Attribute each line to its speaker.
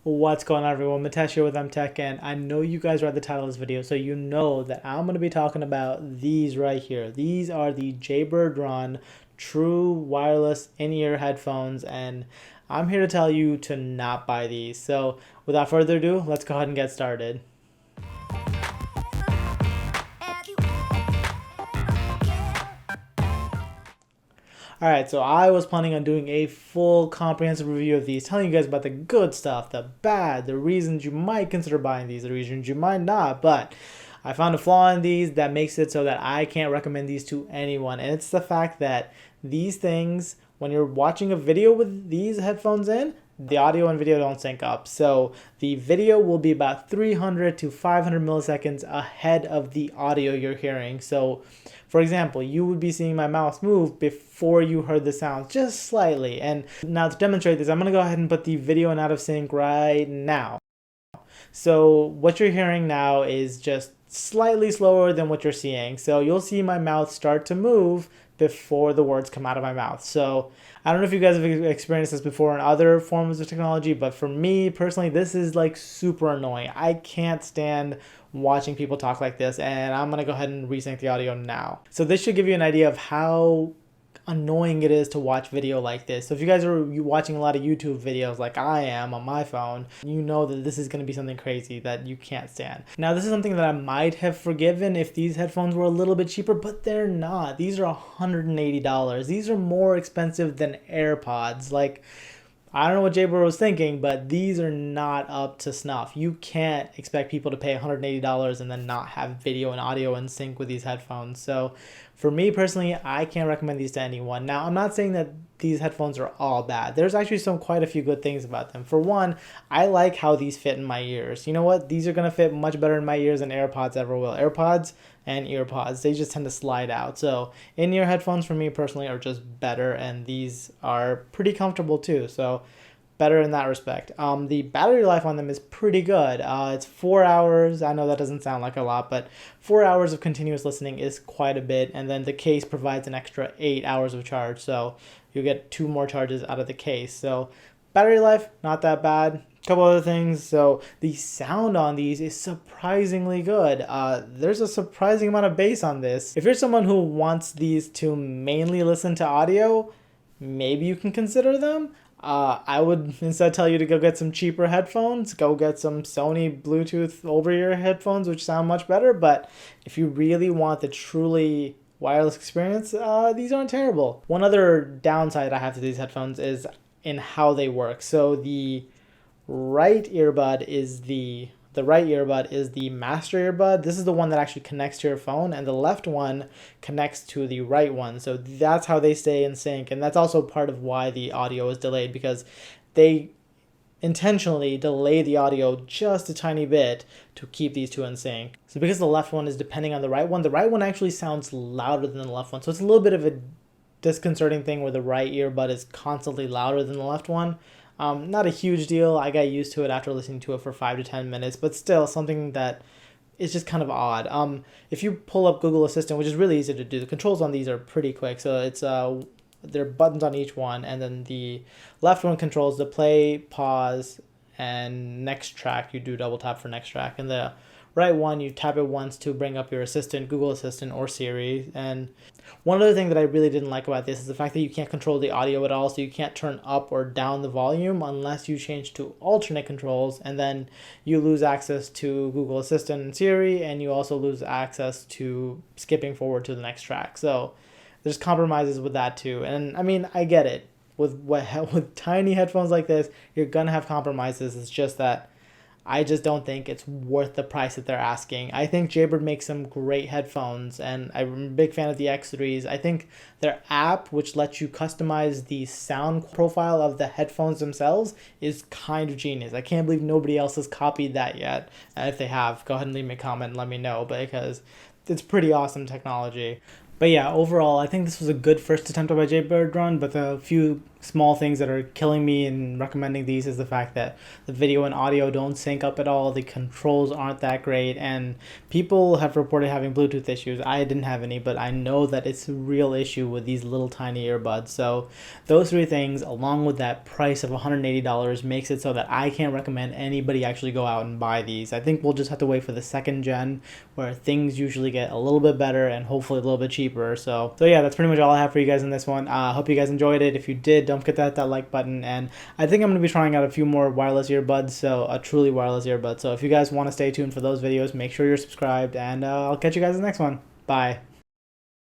Speaker 1: What's going on, everyone? Mitesh here with Tech, and I know you guys read the title of this video, so you know that I'm going to be talking about these right here. These are the Jaybird True Wireless in-ear headphones, and I'm here to tell you to not buy these. So without further ado, let's go ahead and get started. Alright, so I was planning on doing a full comprehensive review of these, telling you guys about the good stuff, the bad, the reasons you might consider buying these, the reasons you might not, but I found a flaw in these that makes it so that I can't recommend these to anyone, and it's the fact that these things, when you're watching a video with these headphones in, the audio and video don't sync up. So the video will be about 300 to 500 milliseconds ahead of the audio you're hearing. So for example, you would be seeing my mouth move before you heard the sound, just slightly. And now to demonstrate this, I'm gonna go ahead and put the video in out of sync right now. So what you're hearing now is just slightly slower than what you're seeing. So you'll see my mouth start to move before the words come out of my mouth. So I don't know if you guys have experienced this before in other forms of technology, but for me personally, this is like super annoying. I can't stand watching people talk like this, and I'm gonna go ahead and resync the audio now. So this should give you an idea of how annoying it is to watch video like this. So if you guys are watching a lot of YouTube videos like I am on my phone, you know that this is going to be something crazy that you can't stand. Now this is something that I might have forgiven if these headphones were a little bit cheaper, but they're not. These are $180. These are more expensive than AirPods. Like, I don't know what Jaybird was thinking, but these are not up to snuff. You can't expect people to pay $180 and then not have video and audio in sync with these headphones. So for me personally, I can't recommend these to anyone. Now, I'm not saying that these headphones are all bad. There's actually quite a few good things about them. For one, I like how these fit in my ears. You know what? These are going to fit much better in my ears than AirPods ever will. AirPods and EarPods, they just tend to slide out. So in-ear headphones for me personally are just better, and these are pretty comfortable too. So better in that respect. The battery life on them is pretty good. It's 4 hours. I know that doesn't sound like a lot, but 4 hours of continuous listening is quite a bit. And then the case provides an extra 8 hours of charge. So you get 2 more charges out of the case. So battery life, not that bad. A couple other things. So the sound on these is surprisingly good. There's a surprising amount of bass on this. If you're someone who wants these to mainly listen to audio, maybe you can consider them. I would instead tell you to go get some cheaper headphones, go get some Sony Bluetooth over-ear headphones, which sound much better. But if you really want the truly wireless experience, these aren't terrible. One other downside I have to these headphones is in how they work. So the right earbud is the master earbud. This is the one that actually connects to your phone, and the left one connects to the right one. So that's how they stay in sync, and that's also part of why the audio is delayed, because they intentionally delay the audio just a tiny bit to keep these two in sync. So because the left one is depending on the right one actually sounds louder than the left one. So it's a little bit of a disconcerting thing where the right earbud is constantly louder than the left one. Not a huge deal. I got used to it after listening to it for 5 to 10 minutes, but still something that is just kind of odd. If you pull up Google Assistant, which is really easy to do, the controls on these are pretty quick. So it's there are buttons on each one, and then the left one controls the play, pause, and next track. You do double tap for next track, and the right one, you tap it once to bring up your assistant, Google Assistant or Siri. And one other thing that I really didn't like about this is the fact that you can't control the audio at all, so you can't turn up or down the volume unless you change to alternate controls, and then you lose access to Google Assistant and Siri, and you also lose access to skipping forward to the next track. So there's compromises with that too. And I mean, I get it. With tiny headphones like this, you're gonna have compromises. It's just that I just don't think it's worth the price that they're asking. I think Jaybird makes some great headphones, and I'm a big fan of the X3s. I think their app, which lets you customize the sound profile of the headphones themselves, is kind of genius. I can't believe nobody else has copied that yet. And if they have, go ahead and leave me a comment and let me know, because it's pretty awesome technology. But yeah, overall, I think this was a good first attempt by Jaybird, but the few small things that are killing me in recommending these is the fact that the video and audio don't sync up at all. The controls aren't that great, and people have reported having Bluetooth issues. I didn't have any, but I know that it's a real issue with these little tiny earbuds. So those three things, along with that price of $180, makes it so that I can't recommend anybody actually go out and buy these. I think we'll just have to wait for the second gen, where things usually get a little bit better and hopefully a little bit cheaper. So yeah, that's pretty much all I have for you guys in this one. I hope you guys enjoyed it. If you did, don't forget that like button. And I think I'm going to be trying out a few more wireless earbuds, so a truly wireless earbud. So if you guys want to stay tuned for those videos, make sure you're subscribed, and I'll catch you guys in the next one. Bye.